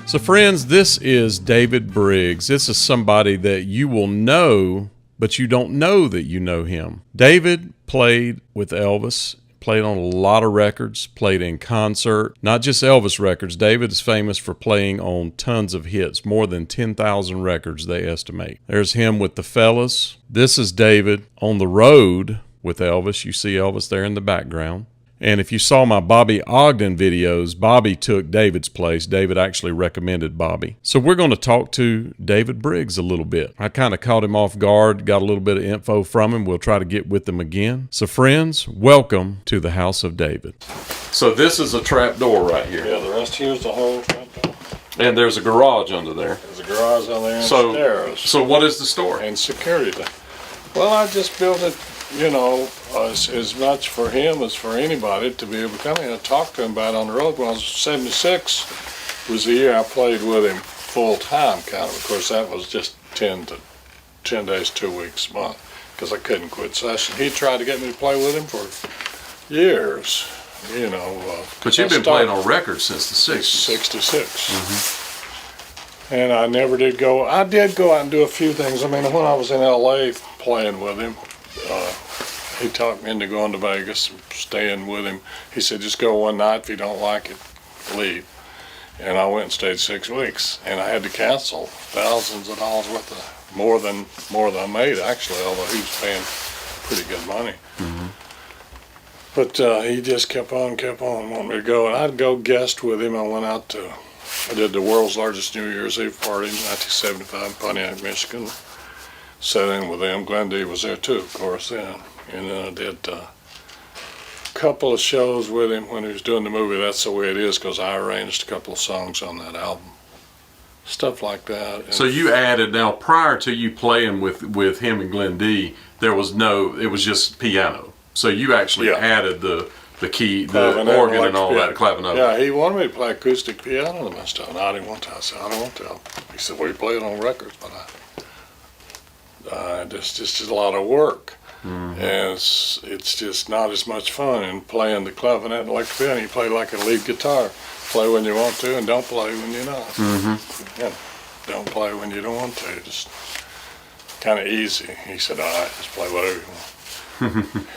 So friends, this is David Briggs. This is somebody that you will know, but you don't know that you know him. David played with Elvis, played on a lot of records, played in concert, not just Elvis records. David is famous for playing on tons of hits, more than 10,000 records they estimate. There's him with the Fellas. This is David on the road with Elvis. You see Elvis there in the background. And if you saw my Bobby Ogden videos, Bobby took David's place. David actually recommended Bobby. So we're going to talk to David Briggs a little bit. I kind of caught him off guard, got a little bit of info from him. We'll try to get with him again. So friends, welcome to the house of David. So this is a trap door right here. Yeah, the rest here's the whole trap door. And there's a garage under there. There's a garage on there and stairs. So what is the story? And security. Well, I just built it, you know, as much for him as for anybody to be able to come in and talk to him about it on the road. When I was 76 was the year I played with him full time, kind of. Of course, that was just 10 days, 2 weeks a month, because I couldn't quit session. He tried to get me to play with him for years, you know. But you've been playing on records since the 60s. 66. Mm-hmm. And I never did go. I did go out and do a few things. I mean, when I was in L.A. playing with him, he talked me into going to Vegas and staying with him. He said, just go one night. If you don't like it, leave. And I went and stayed 6 weeks. And I had to cancel thousands of dollars worth of, more than I made, actually, although he was paying pretty good money. Mm-hmm. But he just kept on wanting me to go. And I'd go guest with him. I did the world's largest New Year's Eve party in 1975 in Pontiac, Michigan. Sat in with them. Glenn D was there too, of course, then. And then I did a couple of shows with him when he was doing the movie That's the Way It Is, because I arranged a couple of songs on that album. Stuff like that. So you added, now prior to you playing with him and Glenn D, it was just piano. So you actually added the key, the organ and all that, clavinet. Yeah, he wanted me to play acoustic piano the most of it. I didn't want to. I said, I don't want to. He said, well, you play it on records, but it's just a lot of work. Mm-hmm. And it's just not as much fun in playing the clavinet and electric piano. You play like a lead guitar. Play when you want to and don't play when you're not. Mm-hmm. Yeah, don't play when you don't want to. Just kind of easy. He said, all right, just play whatever you want.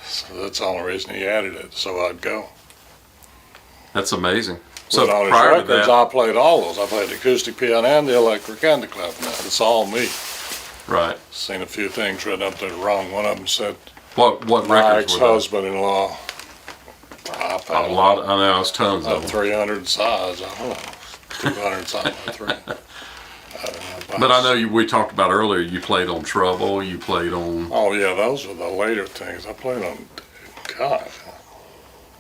So that's the only reason he added it, so I'd go. That's amazing. So on his records, I played all those. I played the acoustic piano and the electric and the clavinet. It's all me. Right. Seen a few things written up there wrong. One of them said, "What records were my ex-husband-in-law." A lot. I know it's tons of them. 300 size. I don't know. 200 size. 3. But I know we talked about earlier. You played on Trouble. You played on. Oh yeah, those were the later things. I played on, God,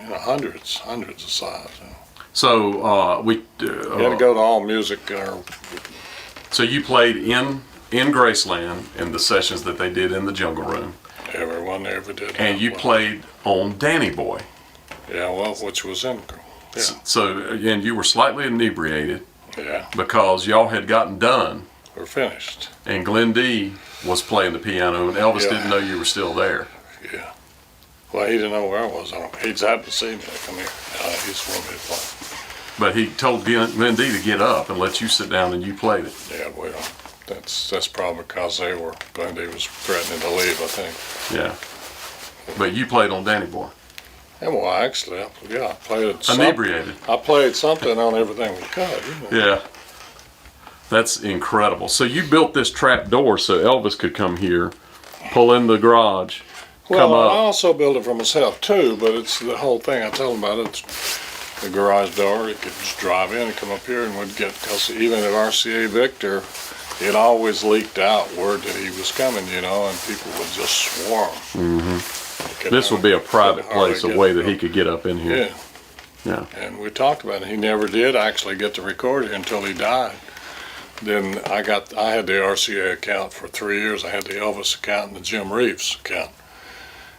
hundreds of size. So you had to go to All Music. So you played in Graceland in the sessions that they did in the Jungle Room. Everyone ever did. And you played on Danny Boy. Yeah, well, which was in. Yeah. So again, you were slightly inebriated. Yeah. Because y'all had gotten done. We're finished. And Glenn D was playing the piano, and Elvis didn't know you were still there. Yeah. Well, he didn't know where I was. He'd happen to see me. Come here. He just wanted me to play. But he told Glenn D to get up and let you sit down, and you played it. Yeah, well, that's probably because Glenn D was threatening to leave, I think. Yeah. But you played on Danny Boy. Yeah, well, actually, I played it. Inebriated. I played something on everything we could. Yeah. That's incredible. So you built this trap door so Elvis could come here, pull in the garage, come up. I also built it for myself too, but it's the whole thing. I told him about it. It's the garage door. He could just drive in and come up here and would get, because even at RCA Victor, it always leaked out word that he was coming, and people would just swarm. Mm-hmm. This would be a private place, a way that he could get up in here. Yeah. Yeah. And we talked about it. He never did actually get to record it until he died. Then I had the RCA account for 3 years. I had the Elvis account and the Jim Reeves account.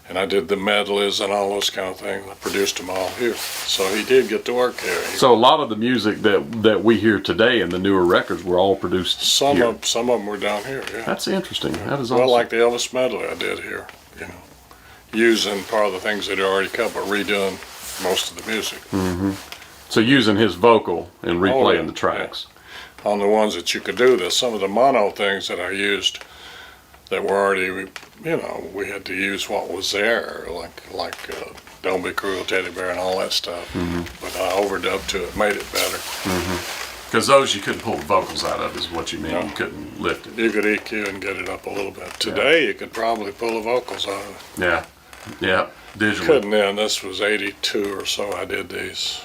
And I did the medleys and all those kind of things. I produced them all here. So he did get to work here. So a lot of the music that we hear today in the newer records were all produced here. Some of them were down here, yeah. That's interesting. That is awesome. Well, like the Elvis medley I did here, using part of the things they'd already cut, but redoing most of the music. Mm-hmm. So using his vocal and replaying yeah, the tracks. Yeah. On the ones that you could do this, some of the mono things that I used that were already, we had to use what was there, like Don't Be Cruel, Teddy Bear, and all that stuff. But I overdubbed to it, made it better. Because those you couldn't pull the vocals out of, is what you mean. No. You couldn't lift it. You could EQ and get it up a little bit. Today, you could probably pull the vocals out of it. Yeah, yeah, digitally. Couldn't then. This was 82 or so I did these.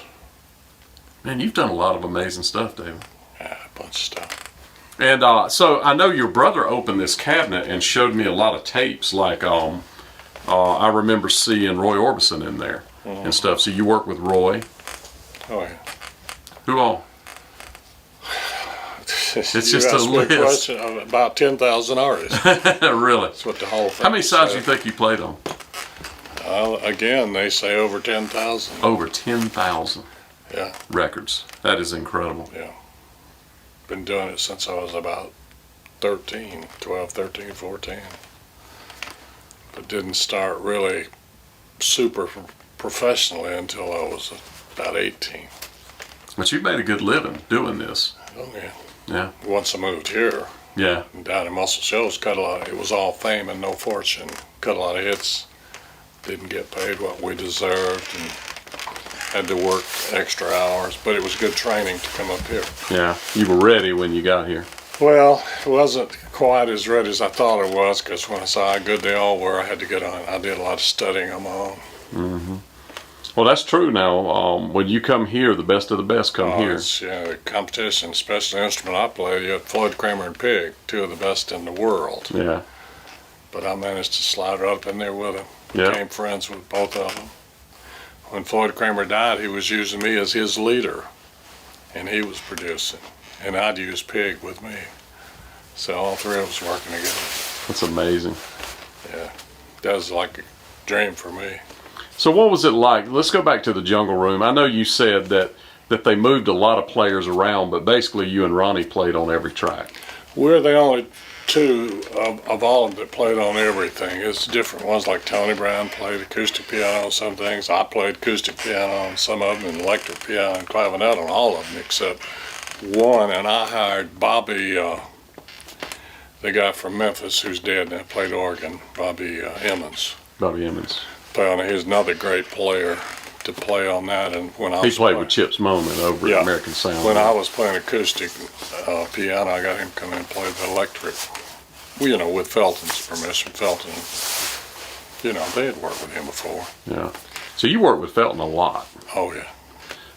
Man, you've done a lot of amazing stuff, David. Yeah, a bunch of stuff. And so I know your brother opened this cabinet and showed me a lot of tapes. Like I remember seeing Roy Orbison in there and stuff. So you work with Roy. Oh yeah. Who all? It's just a list. Of about 10,000 artists. Really? That's what the whole thing. How many sides do you think you played on? Again, they say over 10,000. Over 10,000. Yeah. Records. That is incredible. Yeah. Been doing it since I was about 12, 13, 14. But didn't start really super professionally until I was about 18. But you made a good living doing this. Oh, yeah. Yeah. Once I moved here, yeah, down in Muscle Shoals, cut a lot. It was all fame and no fortune. Cut a lot of hits. Didn't get paid what we deserved, and had to work extra hours. But it was good training to come up here. Yeah, you were ready when you got here. Well, it wasn't quite as ready as I thought it was, because when I saw how good they all were, I had to get on. I did a lot of studying on my own. Mm-hmm. Well, that's true now. When you come here, the best of the best come here. Yeah, the competition, especially the instrument I played, you had Floyd Kramer and Pig, two of the best in the world. Yeah. But I managed to slide right up in there with them. Yeah. Became friends with both of them. When Floyd Kramer died, he was using me as his leader, and he was producing. And I'd use Pig with me. So all three of us working together. That's amazing. Yeah. That was like a dream for me. So what was it like? Let's go back to the Jungle Room. I know you said that they moved a lot of players around, but basically you and Ronnie played on every track. We're the only two of all of them that played on everything. It's different ones, like Tony Brown played acoustic piano on some things. I played acoustic piano on some of them, and electric piano and clavinet on all of them except one. And I hired Bobby, the guy from Memphis who's dead now, played organ, Bobby Emmons. Bobby Emmons. He's another great player to play on that. And when I he played with Chip's Moment over at American Sound. When I was playing acoustic piano, I got him to come in and play the electric. Well, with Felton's permission. Felton, they had worked with him before. Yeah. So you worked with Felton a lot. Oh yeah.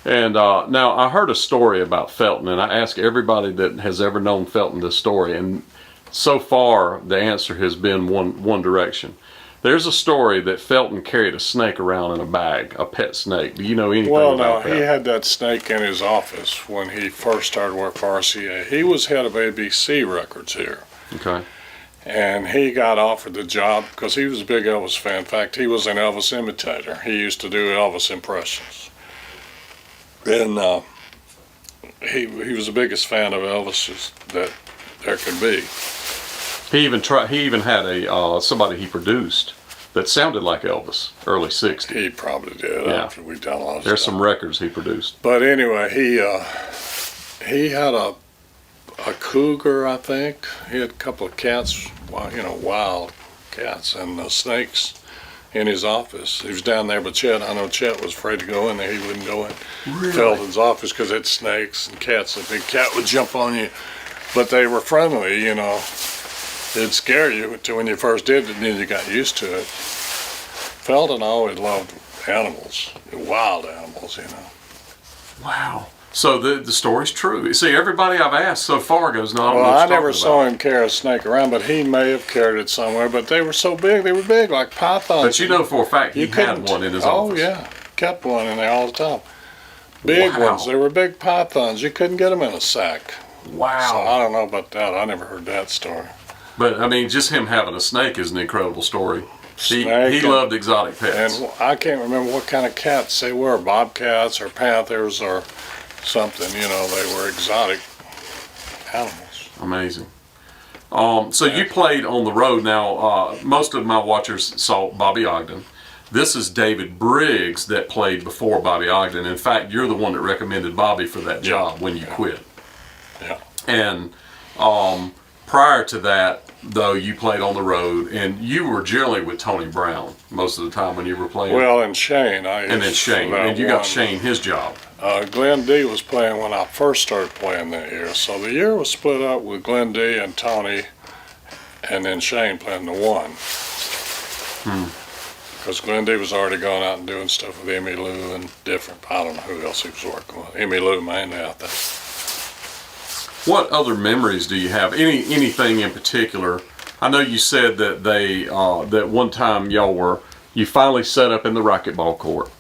And now I heard a story about Felton, and I asked everybody that has ever known Felton this story, and so far the answer has been one direction. There's a story that Felton carried a snake around in a bag, a pet snake. Do you know anything about that? He had that snake in his office when he first started work for RCA. He was head of ABC Records here. Okay. And he got offered the job because he was a big Elvis fan. In fact, he was an Elvis imitator. He used to do Elvis impressions. And he was the biggest fan of Elvis that there could be. He even had a somebody he produced that sounded like Elvis, early '60s. He probably did. Yeah. After we'd done a lot of There's stuff. some records he produced. But anyway, he had a cougar, I think. He had a couple of cats, wild cats, and snakes in his office. He was down there with Chet. I know Chet was afraid to go in there. He wouldn't go in Felton's office because it had snakes and cats. A big cat would jump on you. But they were friendly, It'd scare you when you first did it, and then you got used to it. Felton always loved animals, wild animals, Wow. So the story's true. See, everybody I've asked so far goes, no, well, I never saw him carry a snake around, but he may have carried it somewhere. But they were so big, they were big, like pythons. But for a fact he had one in his office. Oh, yeah. Kept one in there all the time. Big ones. They were big pythons. You couldn't get them in a sack. Wow. So I don't know about that. I never heard that story. But, just him having a snake is an incredible story. He loved exotic pets. And I can't remember what kind of cats they were, bobcats or panthers or something. They were exotic animals. Amazing. So you played on the road. Now, most of my watchers saw Bobby Ogden. This is David Briggs that played before Bobby Ogden. In fact, you're the one that recommended Bobby for that job when you quit. Yeah. And prior to that, though, you played on the road, and you were generally with Tony Brown most of the time when you were playing. Well, and Shane. And then Shane. And you got Shane his job. Glenn D was playing when I first started playing that year. So the year was split up with Glenn D and Tony, and then Shane playing the one. Because Glenn D was already going out and doing stuff with Emmy Lou and different. I don't know who else he was working with. Emmy Lou mainly out there. What other memories do you have? Anything in particular? I know you said that that one time you finally set up in the racquetball court.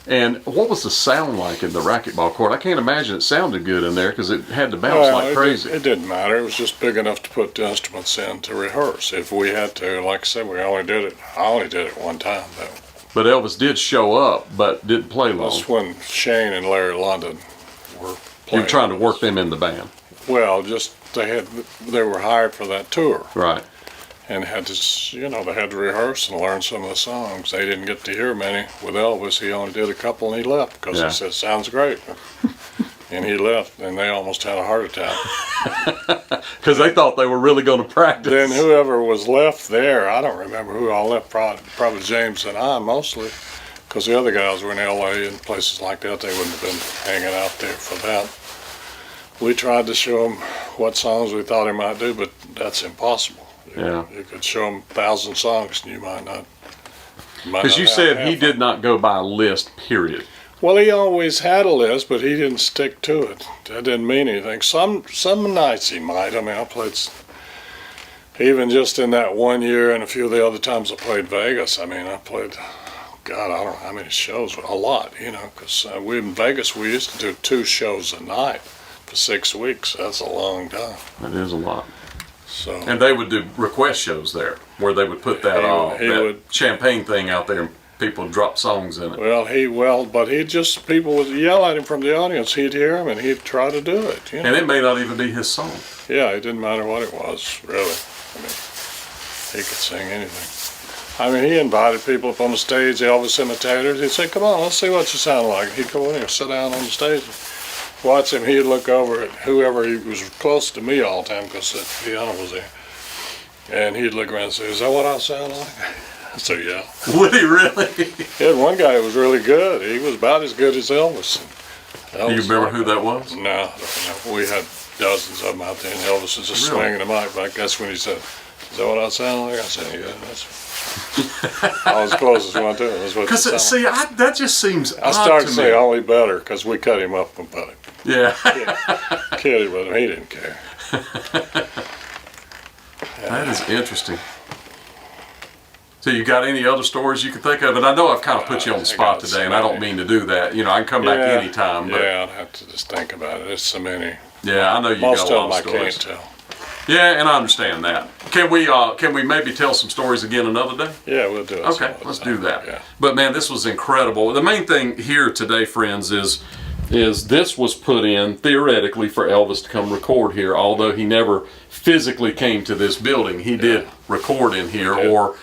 And what was the sound like in the racquetball court? I can't imagine it sounded good in there because it had to bounce like crazy. It didn't matter. It was just big enough to put the instruments in to rehearse. If we had to, like I said, I only did it one time though. But Elvis did show up, but didn't play long. That's when Shane and Larry London were playing. You were trying to work them in the band. Well, just they were hired for that tour. Right. And had to, they had to rehearse and learn some of the songs. They didn't get to hear many with Elvis. He only did a couple and he left because he said, "Sounds great." And he left, and they almost had a heart attack. Because they thought they were really going to practice. Then whoever was left there, I don't remember who all left, probably James and I mostly, because the other guys were in L.A. and places like that. They wouldn't have been hanging out there for that. We tried to show them what songs we thought he might do, but that's impossible. Yeah. You could show them 1,000 songs and you might not. Because you said he did not go by a list, period. Well, he always had a list, but he didn't stick to it. That didn't mean anything. Some nights he might. I mean, I played, even just in that one year and a few of the other times I played Vegas. I mean, I played, God, I don't know how many shows, a lot, because we in Vegas, we used to do 2 shows a night for 6 weeks. That's a long time. That is a lot. So, and they would do request shows there, where they would put that champagne thing out there and people would drop songs in it. But people would yell at him from the audience. He'd hear him and he'd try to do it. And it may not even be his song. Yeah, it didn't matter what it was, really. I mean, he could sing anything. I mean, he invited people up on the stage, Elvis imitators. He'd say, "Come on, let's see what you sound like." He'd go in here, sit down on the stage, watch him. He'd look over at whoever. He was close to me all the time because the piano was there. And he'd look around and say, "Is that what I sound like?" I said, "Yeah." Would he really? He had one guy who was really good. He was about as good as Elvis. Do you remember who that was? No, I don't know. We had dozens of them out there, and Elvis was just swinging the mic. But I guess when he said, "Is that what I sound like?" I said, "Yeah, that's." I was closest one to it. Because that just seems. I started to say only better because we cut him up and put him. Yeah. Kidding with him, he didn't care. That is interesting. So you got any other stories you can think of? And I know I've kind of put you on the spot today, and I don't mean to do that. I can come back anytime. But I'd have to just think about it. There's so many. Yeah, I know you got a lot of stories. Most of them I can't tell. Yeah, and I understand that. Can we maybe tell some stories again another day? Yeah, we'll do it. Okay, let's do that. Yeah. But man, this was incredible. The main thing here today, friends, is this was put in theoretically for Elvis to come record here, although he never physically came to this building. He did record in here, or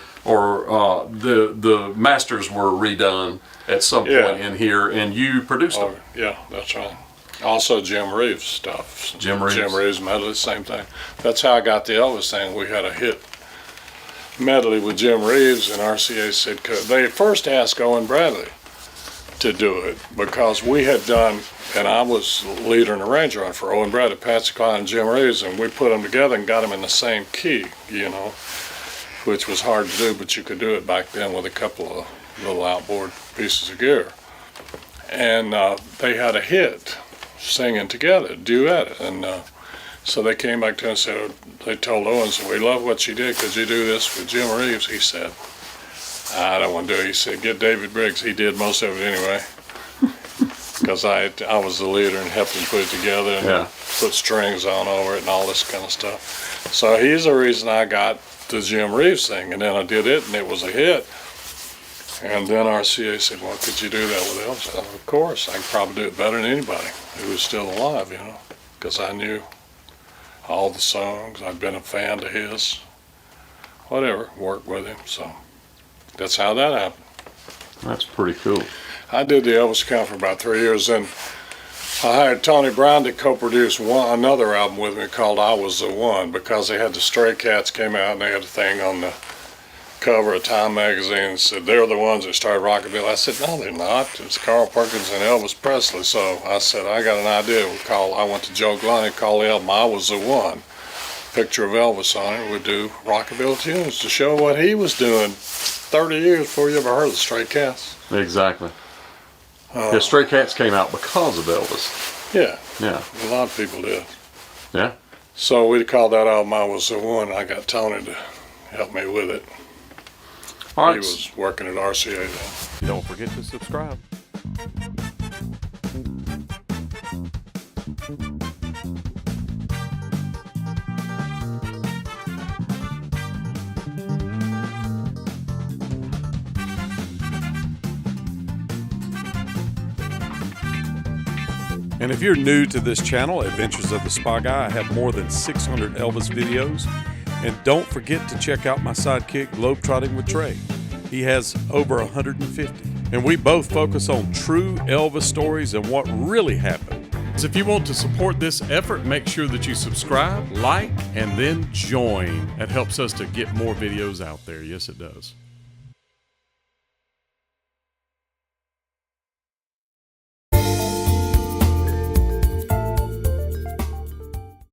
the masters were redone at some point in here, and you produced them. Yeah, that's right. Also Jim Reeves stuff. Jim Reeves medley, same thing. That's how I got the Elvis thing. We had a hit medley with Jim Reeves, and RCA said, they first asked Owen Bradley to do it because we had done, and I was leader and arranger on for Owen Bradley, Patsy Cline, and Jim Reeves, and we put them together and got them in the same key, which was hard to do, but you could do it back then with a couple of little outboard pieces of gear. And they had a hit singing together, duet, and so they came back to us and said, they told Owen, said, "We love what you did. Could you do this with Jim Reeves?" He said, "I don't want to do it." He said, "Get David Briggs." He did most of it anyway, because I was the leader and helped him put it together and put strings on over it and all this kind of stuff. So he's the reason I got the Jim Reeves thing, and then I did it, and it was a hit. And then RCA said, "Well, could you do that with Elvis?" I said, "Of course, I could probably do it better than anybody who was still alive, because I knew all the songs. I'd been a fan of his, whatever, worked with him. So that's how that happened." That's pretty cool. I did the Elvis account for about 3 years, and I hired Tony Brown to co-produce another album with me called I Was the One, because they had the Stray Cats came out and they had a thing on the cover of Time magazine and said they're the ones that started rockabilly. I said, no, they're not. It's Carl Perkins and Elvis Presley. So I said, I got an idea. I went to Joe Glunny, called the album I Was the One. Picture of Elvis on it. We'd do rockabilly tunes to show what he was doing 30 years before you ever heard of the Stray Cats. Exactly. Yeah, Stray Cats came out because of Elvis. Yeah. Yeah. A lot of people did. Yeah. So we called that album I Was the One. I got Tony to help me with it. All right. He was working at RCA then. Don't forget to subscribe. And if you're new to this channel, Adventures of the Spa Guy, I have more than 600 Elvis videos. And don't forget to check out my sidekick, Globetrotting with Trey. He has over 150. And we both focus on true Elvis stories and what really happened. So if you want to support this effort, make sure that you subscribe, like, and then join. That helps us to get more videos out there. Yes, it does.